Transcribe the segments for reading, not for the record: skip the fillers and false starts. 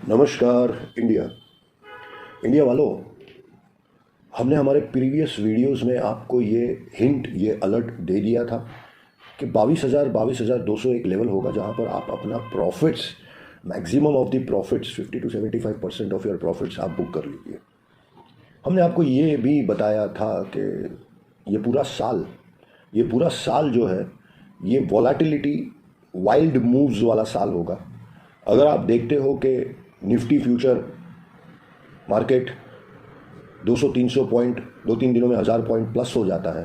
नमस्कार इंडिया वालों, हमने हमारे प्रीवियस वीडियोस में आपको ये हिंट, ये अलर्ट दे दिया था कि 22,200 एक लेवल होगा जहाँ पर आप अपना profits, maximum of the profits 50 to 75% of your profits आप बुक कर लीजिए। हमने आपको ये भी बताया था कि ये पूरा साल जो है ये वॉलेटिलिटी, वाइल्ड मूव्स वाला साल होगा। अगर आप देखते हो कि निफ्टी फ्यूचर मार्केट 200-300 पॉइंट 2-3 दिनों में 1000 पॉइंट प्लस हो जाता है,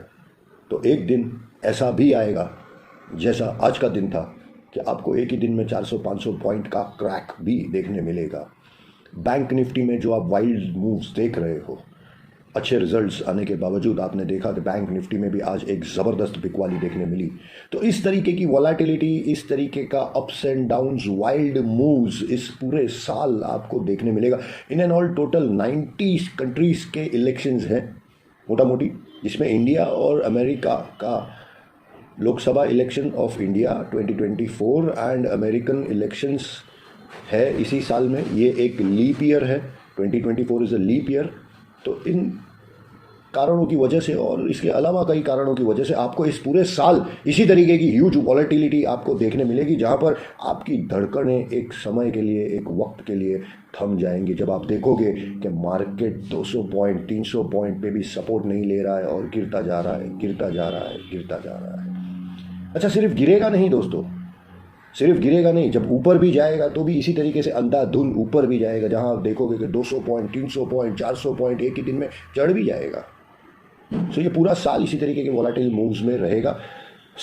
तो एक दिन ऐसा भी आएगा जैसा आज का दिन था कि आपको एक ही दिन में 400-500 पॉइंट का क्रैक भी देखने मिलेगा। बैंक निफ्टी में जो आप वाइल्ड मूव्स देख रहे हो, अच्छे रिजल्ट्स आने के बावजूद आपने देखा कि बैंक निफ्टी में भी आज एक ज़बरदस्त बिकवाली देखने मिली। तो इस तरीके की वॉलेटिलिटी, इस तरीके का ups and downs, wild moves इस पूरे साल आपको देखने मिलेगा। In and all total 90 countries के इलेक्शंस हैं मोटा मोटी, जिसमें इंडिया और अमेरिका का Lok Sabha election of India 2024 and American elections है इसी साल में। ये एक लीप ईयर है, 2024 इज़ अ लीप ईयर। तो इन कारणों की वजह से और इसके अलावा कई कारणों की वजह से आपको इस पूरे साल इसी तरीके की ह्यूज वॉलेटिलिटी आपको देखने मिलेगी, जहां पर आपकी धड़कनें एक समय के लिए, एक वक्त के लिए थम जाएंगी। जब आप देखोगे कि मार्केट 200 पॉइंट 300 पॉइंट पे भी सपोर्ट नहीं ले रहा है और गिरता जा रहा है। अच्छा, सिर्फ गिरेगा नहीं दोस्तों, सिर्फ गिरेगा नहीं, जब ऊपर भी जाएगा तो भी इसी तरीके से अंधाधुंध ऊपर भी जाएगा, जहां आप देखोगे कि 200 पॉइंट 300 पॉइंट 400 पॉइंट एक ही दिन में चढ़ भी जाएगा। सो ये पूरा साल इसी तरीके के वॉलेटाइल मूव्स में रहेगा।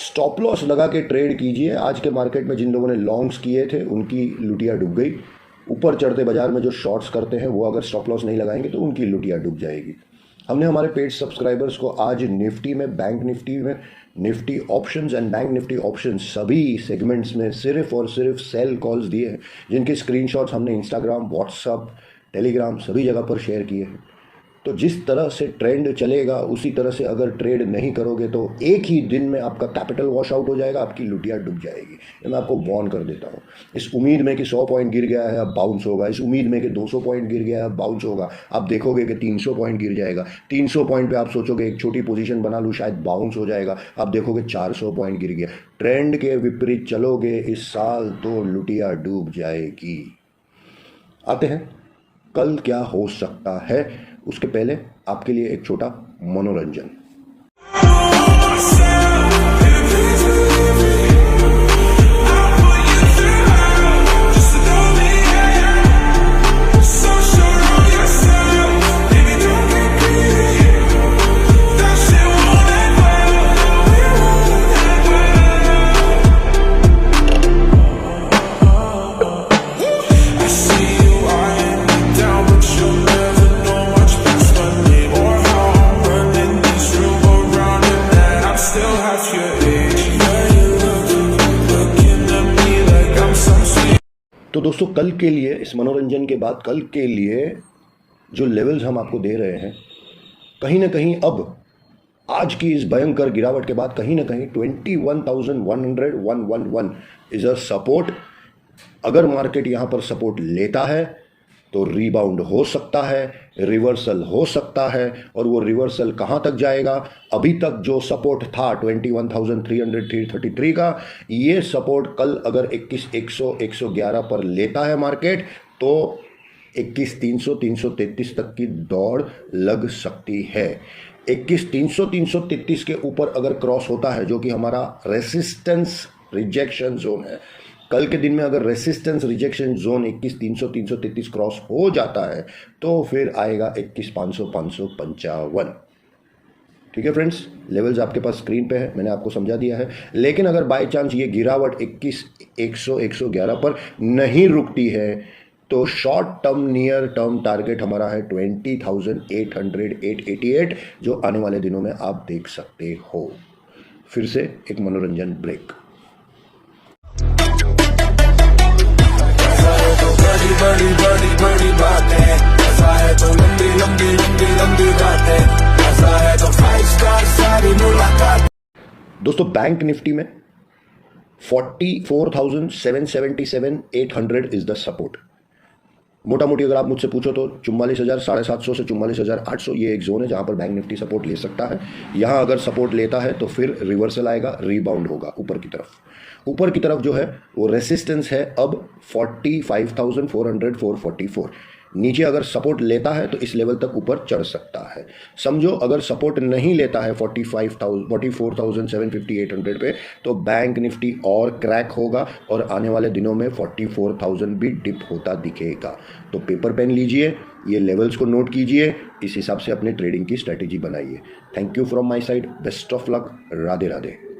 स्टॉप लॉस लगा के ट्रेड कीजिए। आज के मार्केट में जिन लोगों ने लॉन्ग्स किए थे उनकी लुटिया डूब गई। ऊपर चढ़ते बाजार में जो शॉर्ट्स करते हैं वो अगर स्टॉप लॉस नहीं लगाएंगे तो उनकी लुटिया डूब जाएगी। हमने हमारे पेड सब्सक्राइबर्स को आज निफ्टी में, बैंक निफ्टी में, Nifty options and bank Nifty options सभी सेगमेंट्स में सिर्फ और सिर्फ सेल कॉल्स दिए हैं, जिनके स्क्रीनशॉट्स हमने इंस्टाग्राम, व्हाट्सअप, टेलीग्राम सभी जगह पर शेयर किए हैं। तो जिस तरह से ट्रेंड चलेगा उसी तरह से अगर ट्रेड नहीं करोगे तो एक ही दिन में आपका कैपिटल वॉश आउट हो जाएगा, आपकी लुटिया डूब जाएगी। ये मैं आपको वार्न कर देता हूँ। इस उम्मीद में कि 100 पॉइंट गिर गया है अब बाउंस होगा, इस उम्मीद में कि 200 पॉइंट गिर गया है अब बाउंस होगा, आप देखोगे कि 300 पॉइंट गिर जाएगा। 300 पॉइंट पे आप सोचोगे एक छोटी पोजीशन बना लूँ शायद बाउंस हो जाएगा, आप देखोगे 400 पॉइंट गिर गया। ट्रेंड के विपरीत चलोगे इस साल तो लुटिया डूब जाएगी। आते हैं कल क्या हो सकता है, उसके पहले आपके लिए एक छोटा मनोरंजन। तो दोस्तों, कल के लिए, इस मनोरंजन के बाद कल के लिए जो लेवल्स हम आपको दे रहे हैं, कहीं ना कहीं अब आज की इस भयंकर गिरावट के बाद कहीं ना कहीं 21,111 इज अ सपोर्ट। अगर मार्केट यहाँ पर सपोर्ट लेता है तो रीबाउंड हो सकता है, रिवर्सल हो सकता है। और वो रिवर्सल कहाँ तक जाएगा? अभी तक जो सपोर्ट था 21,333 का, ये सपोर्ट कल अगर 21,100 111 पर लेता है मार्केट तो 21,300 333 तक की दौड़ लग सकती है। 21,300 333 के ऊपर अगर क्रॉस होता है, जो कि हमारा रेसिस्टेंस रिजेक्शन जोन है, कल के दिन में अगर रेसिस्टेंस रिजेक्शन जोन 21,300 333 क्रॉस हो जाता है तो फिर आएगा 21,500 555। ठीक है फ्रेंड्स, लेवल्स आपके पास स्क्रीन पे है, मैंने आपको समझा दिया है। लेकिन अगर बाय चांस ये गिरावट 21,100 111 पर नहीं रुकती है तो short term, near term target हमारा है 20,800 888, जो आने वाले दिनों में आप देख सकते हो। फिर से एक मनोरंजन ब्रेक। बड़ी बातें, ऐसा है तो लंबी बातें, ऐसा है तो 5 स्टार सारी मुलाकात। दोस्तों, बैंक निफ्टी में 44,777 800 इज द सपोर्ट। मोटा मोटी अगर आप मुझसे पूछो तो 44,000 750 से 44,800 ये एक जोन है जहां पर बैंक निफ्टी सपोर्ट ले सकता है। यहां अगर सपोर्ट लेता है तो फिर रिवर्सल आएगा, रीबाउंड होगा ऊपर की तरफ। ऊपर की तरफ जो है वो रेसिस्टेंस है अब 45,400 444। नीचे अगर सपोर्ट लेता है तो इस लेवल तक ऊपर चढ़ सकता है। समझो अगर सपोर्ट नहीं लेता है 44,750 800 पे तो बैंक निफ्टी और क्रैक होगा और आने वाले दिनों में 44,000 भी डिप होता दिखेगा। तो पेपर पेन लीजिए, ये लेवल्स को नोट कीजिए, इस हिसाब से अपने ट्रेडिंग की स्ट्रेटेजी बनाइए। Thank you from my side, best of luck, Radhe Radhe.